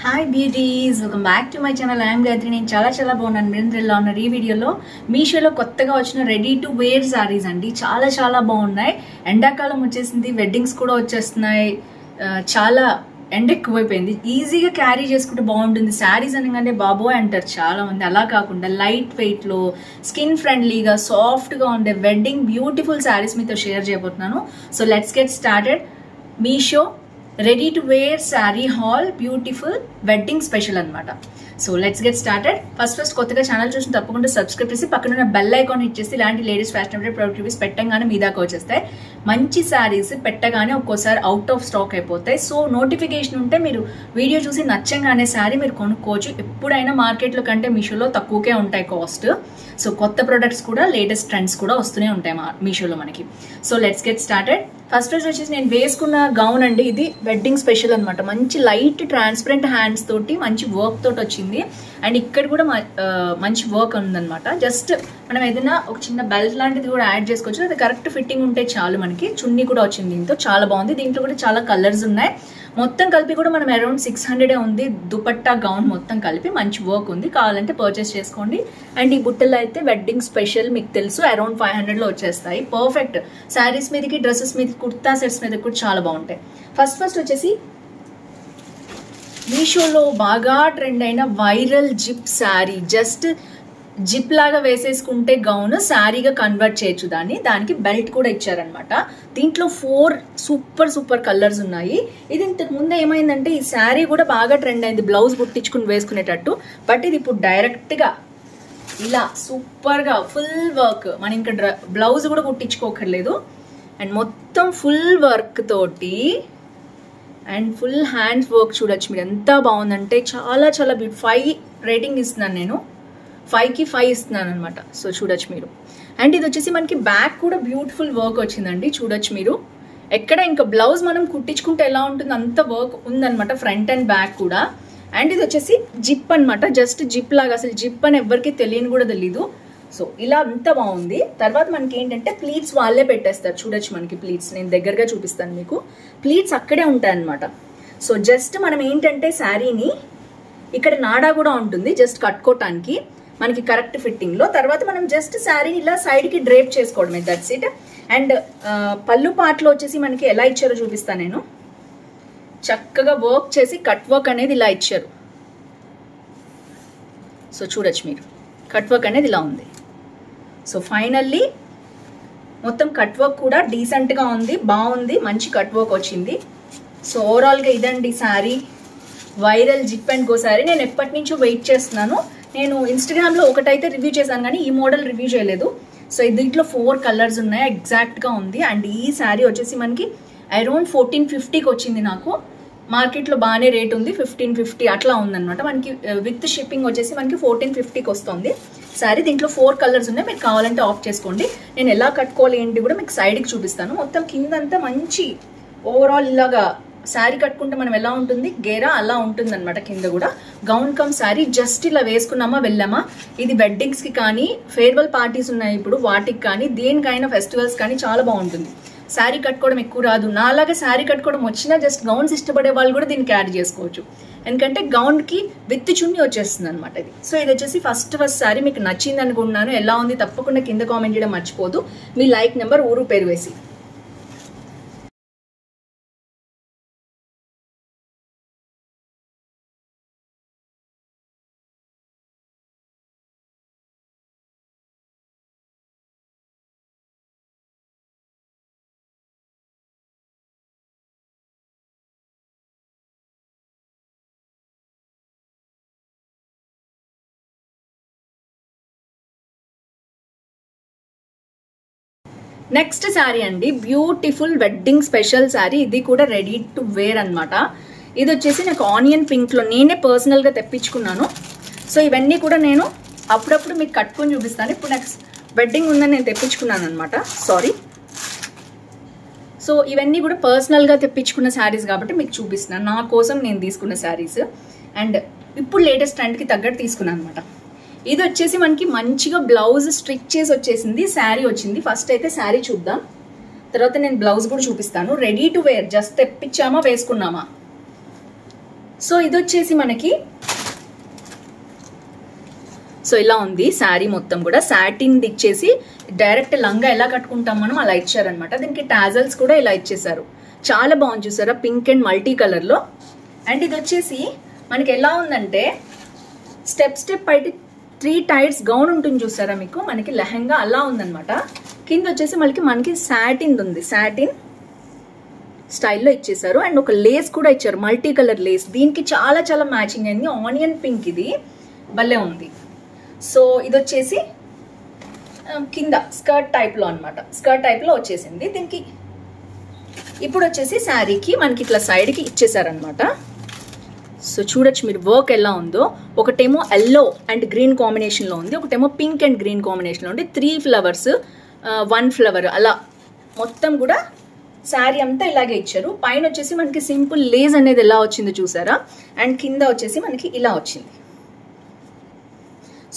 Hi beauties, welcome back to my channel. I'm Gayatri. నేను చాలా బాగున్నాను. మీరు ఎలా ఉన్నారు? ఈ వీడియోలో మీషోలో కొత్తగా వచ్చిన రెడీ టు వేర్ శారీస్ అండి. చాలా బాగున్నాయి. ఎండాకాలం వచ్చేసింది, వెడ్డింగ్స్ కూడా వచ్చేస్తున్నాయి. చాలా ఎండ ఎక్కువైపోయింది. ఈజీగా క్యారీ చేసుకుంటే బాగుంటుంది. శారీస్ అనగానే బాబోయ్ అంటారు చాలా మంది. అలా కాకుండా లైట్ వెయిట్ లో, స్కిన్ ఫ్రెండ్లీగా, సాఫ్ట్ గా ఉండే వెడ్డింగ్ బ్యూటిఫుల్ శారీస్ మీతో షేర్ చేయబోతున్నాను. So let's get started. Meesho ready to wear saree haul beautiful wedding special అనమాట. So let's get started. First కొత్తగా ఛానల్ చూసి తప్పకుండా సబ్స్క్రైబ్ చేసి పక్కన ఉన్న బెల్ ఐకాన్ హిట్ చేసి ఇలాంటి ladies fashion update product reviews పెట్టగానే మీ దాకా వచ్చేస్తాయి. మంచి శారీస్ పెట్టగానే ఒక్కోసారి అవుట్ ఆఫ్ స్టాక్ అయిపోతాయి. సో నోటిఫికేషన్ ఉంటే మీరు వీడియో చూసి నచ్చంగానే శారీ మీరు కొనుక్కోవచ్చు. ఎప్పుడైనా మార్కెట్లో కంటే మీషోలో తక్కువకే ఉంటాయి కాస్ట్. సో కొత్త ప్రొడక్ట్స్ కూడా, లేటెస్ట్ ట్రెండ్స్ కూడా వస్తూనే ఉంటాయి మీషోలో మనకి. So let's get started. First వచ్చేసి నేను వేసుకున్న గౌన్ అండి. ఇది వెడ్డింగ్ స్పెషల్ అనమాట. మంచి లైట్ ట్రాన్స్పరెంట్ హ్యాండ్స్ తోటి మంచి వర్క్ తోటి వచ్చింది. అండ్ ఇక్కడ కూడా మంచి వర్క్ ఉందన్నమాట. జస్ట్ మనం ఏదైనా ఒక చిన్న బెల్ట్ లాంటిది కూడా యాడ్ చేసుకోవచ్చు. అది కరెక్ట్ ఫిట్టింగ్ ఉంటే చాలు. మనకి చున్నీ కూడా వచ్చింది దీంతో, చాలా బాగుంది. దీంట్లో కూడా చాలా కలర్స్ ఉన్నాయి. మొత్తం కలిపి కూడా మనం అరౌండ్ 600 ఉంది. దుపట్టా గౌన్ మొత్తం కలిపి మంచి వర్క్ ఉంది. కావాలంటే పర్చేస్ చేసుకోండి. అండ్ ఈ బుట్టలు అయితే వెడ్డింగ్ స్పెషల్, మీకు తెలుసు, అరౌండ్ 500 లో వచ్చేస్తాయి. పర్ఫెక్ట్ శారీస్ మీదకి, డ్రెస్సెస్ మీద, కుర్తా సెట్స్ మీద కూడా చాలా బాగుంటాయి. ఫస్ట్ వచ్చేసి మీషోలో బాగా ట్రెండ్ అయిన viral zip sari. Just zip లాగా వేసేసుకుంటే గౌన్ శారీగా కన్వర్ట్ చేయొచ్చు. దానికి బెల్ట్ కూడా ఇచ్చారనమాట. దీంట్లో 4 సూపర్ కలర్స్ ఉన్నాయి. ఇది ఇంతకు ముందు ఏమైందంటే ఈ శారీ కూడా బాగా ట్రెండ్ అయింది, బ్లౌజ్ కుట్టించుకుని వేసుకునేటట్టు. బట్ ఇది ఇప్పుడు డైరెక్ట్ గా ఇలా సూపర్ గా ఫుల్ వర్క్, మనం ఇంకా బ్లౌజ్ కూడా కుట్టించుకోకర్లేదు. అండ్ మొత్తం ఫుల్ వర్క్ తోటి అండ్ ఫుల్ హ్యాండ్స్ వర్క్ చూడొచ్చు మీరు. ఎంత బాగుందంటే చాలా 5 రేటింగ్ ఇస్తున్నాను నేను. 5కి 5 ఇస్తున్నాను అనమాట. సో చూడొచ్చు మీరు. అండ్ ఇది వచ్చేసి మనకి బ్యాక్ కూడా బ్యూటిఫుల్ వర్క్ వచ్చిందండి. చూడొచ్చు మీరు. ఎక్కడ ఇంకా బ్లౌజ్ మనం కుట్టించుకుంటే ఎలా ఉంటుంది అంత వర్క్ ఉందనమాట, ఫ్రంట్ అండ్ బ్యాక్ కూడా. అండ్ ఇది వచ్చేసి జిప్ అనమాట. జస్ట్ జిప్ లాగా, అసలు జిప్ అని ఎవరికి తెలియని కూడా తెలీదు. సో ఇలా అంత బాగుంది. తర్వాత మనకి ఏంటంటే ప్లీట్స్ వాళ్ళే పెట్టేస్తారు. చూడొచ్చు మనకి ప్లీట్స్, నేను దగ్గరగా చూపిస్తాను మీకు. ప్లీట్స్ అక్కడే ఉంటాయి అనమాట. సో జస్ట్ మనం ఏంటంటే శారీని ఇక్కడ నాడా కూడా ఉంటుంది జస్ట్ కట్టుకోవటానికి మనకి కరెక్ట్ ఫిట్టింగ్ లో. తర్వాత మనం జస్ట్ శారీని ఇలా సైడ్ కి డ్రేప్ చేసుకోవడమే, దట్స్ ఇట్. అండ్ పళ్ళు పాటలో వచ్చేసి మనకి ఎలా ఇచ్చారో చూపిస్తాను నేను. చక్కగా వర్క్ చేసి కట్ వర్క్ అనేది ఇలా ఇచ్చారు. సో చూడొచ్చు మీరు, కట్ వర్క్ అనేది ఇలా ఉంది. సో ఫైనల్లీ మొత్తం కట్ వర్క్ కూడా డీసెంట్ గా ఉంది, బాగుంది, మంచి కట్ వర్క్ వచ్చింది. సో ఓవరాల్ గా ఇదండి sari, viral zip and go sari. నేను ఎప్పటి నుంచో వెయిట్ చేస్తున్నాను. నేను ఇన్స్టాగ్రామ్ లో ఒకటైతే రివ్యూ చేశాను కానీ ఈ మోడల్ రివ్యూ చేయలేదు. సో దీంట్లో 4 కలర్స్ ఉన్నాయి, ఎగ్జాక్ట్ గా ఉంది. అండ్ ఈ శారీ వచ్చేసి మనకి అరౌండ్ 1450కి వచ్చింది. నాకు మార్కెట్లో బాగానే రేట్ ఉంది, 1550 అట్లా ఉందన్నమాట. మనకి విత్ షిప్పింగ్ వచ్చేసి మనకి 1450కి వస్తుంది శారీ. దీంట్లో 4 కలర్స్ ఉన్నాయి, మీరు కావాలంటే ఆఫ్ చేసుకోండి. నేను ఎలా కట్టుకోవాలి ఏంటి కూడా మీకు సైడ్కి చూపిస్తాను. మొత్తం కిందంతా మంచి ఓవరాల్ ఇలాగా శారీ కట్టుకుంటే మనం ఎలా ఉంటుంది గేరా అలా ఉంటుంది అనమాట. కింద కూడా గౌన్ కమ్ శారీ జస్ట్ ఇలా వేసుకున్నామా వెళ్ళామా. ఇది వెడ్డింగ్స్ కి కానీ, ఫేర్వెల్ పార్టీస్ ఉన్నాయి ఇప్పుడు, వాటికి కానీ, దేనికైనా ఫెస్టివల్స్ కానీ చాలా బాగుంటుంది. శారీ కట్టుకోవడం ఎక్కువ రాదు, నాలాగా శారీ కట్టుకోవడం వచ్చినా జస్ట్ గౌన్స్ ఇష్టపడే వాళ్ళు కూడా దీన్ని క్యారీ చేసుకోవచ్చు. ఎందుకంటే గౌన్ కి విత్ చున్నీ వచ్చేస్తుంది అనమాట ఇది. సో ఇది వచ్చేసి ఫస్ట్ శారీ. మీకు నచ్చింది అనుకుంటున్నాను. ఎలా ఉంది తప్పకుండా కింద కామెంట్ చేయడం మర్చిపోదు. మీ లైక్ నెంబర్, ఊరు, పేరు వేసి. నెక్స్ట్ శారీ అండి, బ్యూటిఫుల్ వెడ్డింగ్ స్పెషల్ శారీ. ఇది కూడా రెడీ టు వేర్ అనమాట. ఇది వచ్చేసి నాకు ఆనియన్ పింక్ లో నేనే పర్సనల్ గా తెప్పించుకున్నాను. సో ఇవన్నీ కూడా నేను అప్పుడప్పుడు మీకు కట్టుకొని చూపిస్తాను. ఇప్పుడు నెక్స్ట్ వెడ్డింగ్ ఉందని నేను తెప్పించుకున్నాను అనమాట. సారీ. సో ఇవన్నీ కూడా పర్సనల్ గా తెప్పించుకున్న శారీస్ కాబట్టి మీకు చూపిస్తున్నాను. నా కోసం నేను తీసుకున్న శారీస్. అండ్ ఇప్పుడు లేటెస్ట్ ట్రెండ్ కి తగ్గట్టు తీసుకున్నాను అనమాట. ఇది వచ్చేసి మనకి మంచిగా బ్లౌజ్ స్టిచ్ చేసి వచ్చేసింది, శారీ వచ్చింది. ఫస్ట్ అయితే శారీ చూద్దాం, తర్వాత నేను బ్లౌజ్ కూడా చూపిస్తాను. రెడీ టు వేర్, జస్ట్ తెప్పించామా వేసుకున్నామా. సో ఇది వచ్చేసి మనకి సో ఇలా ఉంది శారీ మొత్తం కూడా. సాటిన్ ఇచ్చేసి డైరెక్ట్ లంగా ఎలా కట్టుకుంటాం మనం అలా ఇచ్చారనమాట. దీనికి టాజల్స్ కూడా ఇలా ఇచ్చేసారు. చాలా బాగుంది చూసారా, పింక్ అండ్ మల్టీ కలర్ లో. అండ్ ఇది వచ్చేసి మనకి ఎలా ఉందంటే స్టెప్ స్టెప్ అయితే 3 టైర్స్ గౌన్ ఉంటుంది చూసారా మీకు, మనకి లెహంగా అలా ఉందనమాట. కింద వచ్చేసి మనకి సాటిన్ ఉంది, సాటిన్ స్టైల్లో ఇచ్చేసారు. అండ్ ఒక లేస్ కూడా ఇచ్చారు, మల్టీ కలర్ లేస్. దీనికి చాలా చాలా మ్యాచింగ్ అయింది. ఆనియన్ పింక్ ఇది భలే ఉంది. సో ఇది వచ్చేసి కింద స్కర్ట్ టైప్లో అనమాట, స్కర్ట్ టైప్లో వచ్చేసింది. దీనికి ఇప్పుడు వచ్చేసి శారీకి మనకి ఇట్లా సైడ్కి ఇచ్చేసారనమాట. సో చూడొచ్చు మీరు వర్క్ ఎలా ఉందో. ఒకటేమో ఎల్లో అండ్ గ్రీన్ కాంబినేషన్లో ఉంది, ఒకటేమో పింక్ అండ్ గ్రీన్ కాంబినేషన్లో ఉంది. 3 ఫ్లవర్స్ 1 ఫ్లవర్ అలా మొత్తం కూడా శారీ అంతా ఇలాగే ఇచ్చారు. పైన వచ్చేసి మనకి సింపుల్ లేస్ అనేది ఎలా వచ్చిందో చూసారా. అండ్ కింద వచ్చేసి మనకి ఇలా వచ్చింది.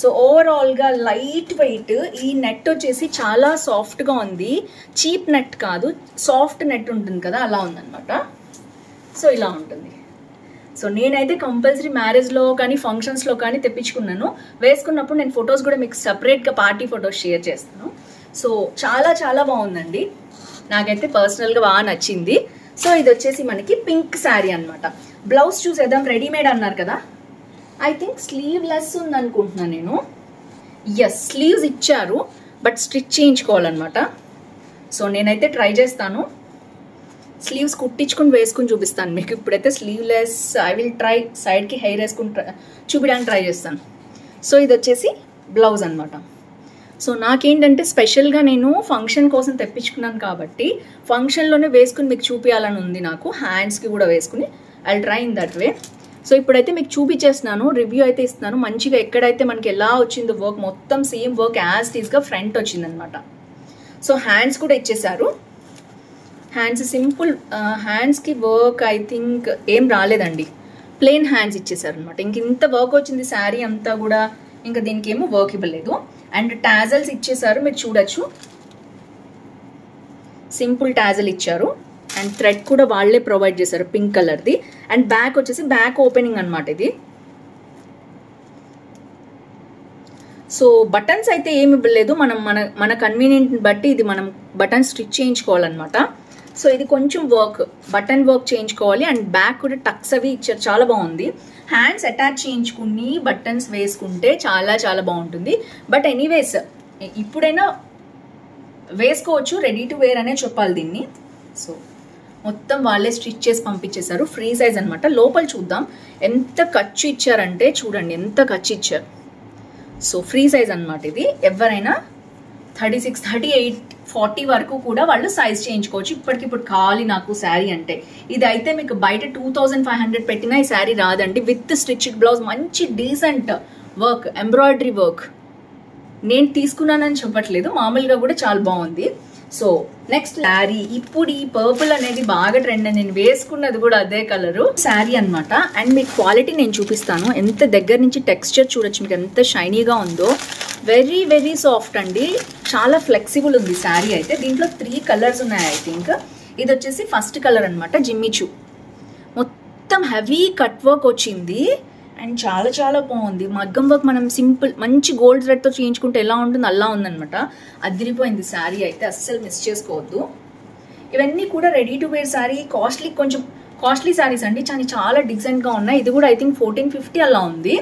సో ఓవరాల్గా లైట్ వెయిట్. ఈ నెట్ వచ్చేసి చాలా సాఫ్ట్గా ఉంది, చీప్ నెట్ కాదు, సాఫ్ట్ నెట్ ఉంటుంది కదా అలా ఉందన్నమాట. సో ఇలా ఉంటుంది. సో నేనైతే కంపల్సరీ మ్యారేజ్లో కానీ ఫంక్షన్స్లో కానీ తెప్పించుకున్నాను. వేసుకున్నప్పుడు నేను ఫొటోస్ కూడా మీకు సపరేట్గా పార్టీ ఫొటోస్ షేర్ చేస్తాను. సో చాలా చాలా బాగుందండి, నాకైతే పర్సనల్గా బాగా నచ్చింది. సో ఇది వచ్చేసి మనకి పింక్ శారీ అనమాట. బ్లౌజ్ చూసేద్దాం. రెడీమేడ్ అన్నారు కదా, ఐ థింక్ స్లీవ్ లెస్ ఉంది అనుకుంటున్నాను నేను. ఎస్, స్లీవ్స్ ఇచ్చారు బట్ స్టిచ్ చేయించుకోవాలన్నమాట. సో నేనైతే ట్రై చేస్తాను, స్లీవ్స్ కుట్టించుకుని వేసుకుని చూపిస్తాను మీకు. ఇప్పుడైతే స్లీవ్లెస్ ఐ విల్ ట్రై, సైడ్కి హెయిర్ వేసుకుని చూపించడానికి ట్రై చేస్తాను. సో ఇది వచ్చేసి బ్లౌజ్ అనమాట. సో నాకేంటంటే స్పెషల్గా నేను ఫంక్షన్ కోసం తెప్పించుకున్నాను కాబట్టి ఫంక్షన్లోనే వేసుకుని మీకు చూపించాలని ఉంది నాకు. హ్యాండ్స్కి కూడా వేసుకుని I will try in that way. So ఇప్పుడైతే మీకు చూపించేస్తున్నాను, రివ్యూ అయితే ఇస్తున్నాను మంచిగా. ఎక్కడైతే మనకి ఎలా వచ్చిందో వర్క్ మొత్తం సేమ్ వర్క్ యాజ్ టీస్గా ఫ్రంట్ వచ్చిందనమాట. సో హ్యాండ్స్ కూడా ఇచ్చేసారు. హ్యాండ్స్ సింపుల్, హ్యాండ్స్కి వర్క్ ఐ థింక్ ఏం రాలేదండి, ప్లెయిన్ హ్యాండ్స్ ఇచ్చేసారు అనమాట. ఇంక ఇంత వర్క్ వచ్చింది శారీ అంతా కూడా, ఇంకా దీనికి ఏమో వర్క్ ఇవ్వలేదు. అండ్ టాజల్స్ ఇచ్చేసారు, మీరు చూడొచ్చు సింపుల్ టాజల్ ఇచ్చారు. అండ్ థ్రెడ్ కూడా వాళ్ళే ప్రొవైడ్ చేశారు పింక్ కలర్ది. అండ్ బ్యాక్ వచ్చేసి బ్యాక్ ఓపెనింగ్ అనమాట ఇది. సో బటన్స్ అయితే ఏమి ఇవ్వలేదు, మనం మన కన్వీనియంట్ బట్టి ఇది మనం బటన్ స్టిచ్ చేయించుకోవాలన్నమాట. సో ఇది కొంచెం వర్క్, బటన్ వర్క్ చేయించుకోవాలి. అండ్ బ్యాక్ కూడా టక్స్ అవి ఇచ్చారు, చాలా బాగుంది. హ్యాండ్స్ అటాచ్ చేయించుకుని బటన్స్ వేసుకుంటే చాలా చాలా బాగుంటుంది. బట్ ఎనీవేస్ ఇప్పుడైనా వేసుకోవచ్చు, రెడీ టు వేర్ అనే చెప్పాలి దీన్ని. సో మొత్తం వాళ్ళే స్టిచ్ చేసి పంపించేశారు. ఫ్రీ సైజ్ అనమాట. లోపల చూద్దాం ఎంత ఖర్చు ఇచ్చారంటే, చూడండి ఎంత ఖర్చు ఇచ్చారు. సో ఫ్రీ సైజ్ అనమాట ఇది. ఎవరైనా 36, 38, 40 వరకు కూడా వాళ్ళు సైజ్ చేయించుకోవచ్చు. ఇప్పటికిప్పుడు కావాలి నాకు శారీ అంటే. ఇది అయితే మీకు బయట 2500 పెట్టినా ఈ శారీ రాదండి. విత్ స్టిచ్డ్ బ్లౌజ్, మంచి డీసెంట్ వర్క్, ఎంబ్రాయిడరీ వర్క్. నేను తీసుకున్నానని చెప్పట్లేదు, మామూలుగా కూడా చాలా బాగుంది. So next sari. ఇప్పుడు ఈ పర్పుల్ అనేది బాగా ట్రెండ్, నేను వేసుకున్నది కూడా అదే కలరు శారీ అనమాట. అండ్ మీకు క్వాలిటీ నేను చూపిస్తాను. ఎంత దగ్గర నుంచి టెక్స్చర్ చూడొచ్చు మీకు, ఎంత షైనీగా ఉందో. వెరీ వెరీ సాఫ్ట్ అండి, చాలా ఫ్లెక్సిబుల్ ఉంది శారీ అయితే. దీంట్లో 3 కలర్స్ ఉన్నాయి ఐ థింక్. ఇది వచ్చేసి ఫస్ట్ కలర్ అనమాట, జిమ్మిచూ. మొత్తం హెవీ కట్ వర్క్ వచ్చింది అండ్ చాలా చాలా బాగుంది. మగ్గం వర్క్ మనం సింపుల్ మంచి గోల్డ్ థ్రెడ్తో చేయించుకుంటే ఎలా ఉంటుంది అలా ఉందనమాట. అదిరిపోయింది శారీ అయితే, అస్సలు మిస్ చేసుకోవద్దు. ఇవన్నీ కూడా రెడీ టు వేర్ శారీ. కొంచెం కాస్ట్లీ శారీస్ అండి, చాలా డీసెంట్గా ఉన్నాయి. ఇది కూడా ఐ థింక్ 1450 అలా ఉంది.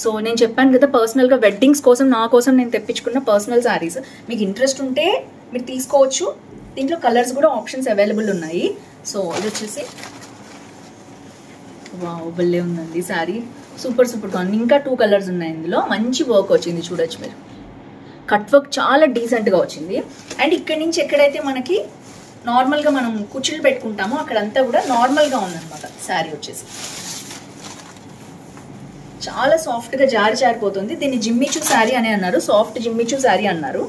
సో నేను చెప్పాను కదా, పర్సనల్గా వెడ్డింగ్స్ కోసం నా కోసం నేను తెప్పించుకున్న పర్సనల్ శారీస్. మీకు ఇంట్రెస్ట్ ఉంటే మీరు తీసుకోవచ్చు. దీంట్లో కలర్స్ కూడా ఆప్షన్స్ అవైలబుల్ ఉన్నాయి. సో ఇది వచ్చేసి వావ్, భలే ఉందండి శారీ, సూపర్ సూపర్గా ఉంది. ఇంకా 2 కలర్స్ ఉన్నాయి ఇందులో. మంచి వర్క్ వచ్చింది చూడొచ్చు మీరు, కట్ వర్క్ చాలా డీసెంట్గా వచ్చింది. అండ్ ఇక్కడి నుంచి ఎక్కడైతే మనకి నార్మల్గా మనం కుచ్చులు పెట్టుకుంటామో అక్కడంతా కూడా నార్మల్గా ఉందన్నమాట శారీ వచ్చేసి. చాలా సాఫ్ట్గా జారిపోతుంది. దీన్ని జిమ్మిచూ శారీ అని అన్నారు, సాఫ్ట్ జిమ్మిచూ శారీ అన్నారు.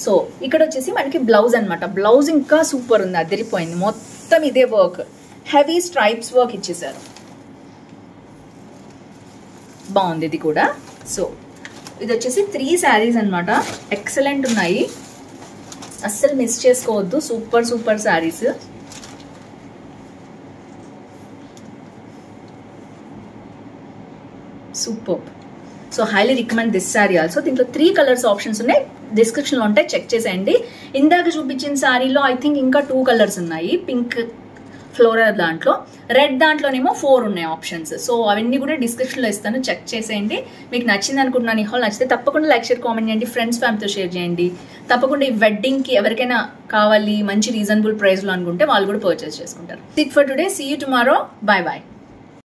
సో ఇక్కడ వచ్చేసి మనకి బ్లౌజ్ అనమాట. బ్లౌజ్ ఇంకా సూపర్ ఉంది, అదిరిపోయింది. మొత్తం ఇదే వర్క్, హెవీ స్ట్రైప్స్ వర్క్ ఇచ్చేసారు, బాగుంది ఇది కూడా. సో ఇది వచ్చేసి 3 శారీస్ అనమాట. ఎక్సలెంట్ ఉన్నాయి, అస్సలు మిస్ చేసుకోవద్దు. Super super saris. Super. So highly recommend this sari also. దీంట్లో 3 కలర్స్ ఆప్షన్స్ ఉన్నాయి, డిస్క్రిప్షన్లో ఉంటాయి, చెక్ చేసేయండి. ఇందాక చూపించిన శారీలో ఐ థింక్ ఇంకా 2 కలర్స్ ఉన్నాయి, పింక్ ఫ్లోరల్ దాంట్లో, రెడ్ దాంట్లోనేమో 4 ఉన్నాయి ఆప్షన్స్. సో అవన్నీ కూడా డిస్క్రిప్షన్లో ఇస్తాను, చెక్ చేసేయండి. మీకు నచ్చింది అనుకుంటున్నాను. ఈ హాల్ నచ్చితే తప్పకుండా లైక్, షేర్, కామెంట్ చేయండి, ఫ్రెండ్స్ ఫ్యామిలీతో షేర్ చేయండి. తప్పకుండా ఈ వెడ్డింగ్కి ఎవరికైనా కావాలి మంచి రీజనబుల్ ప్రైస్లో అనుకుంటే వాళ్ళు కూడా పర్చేస్ చేసుకుంటారు. It for today, see you tomorrow, bye bye.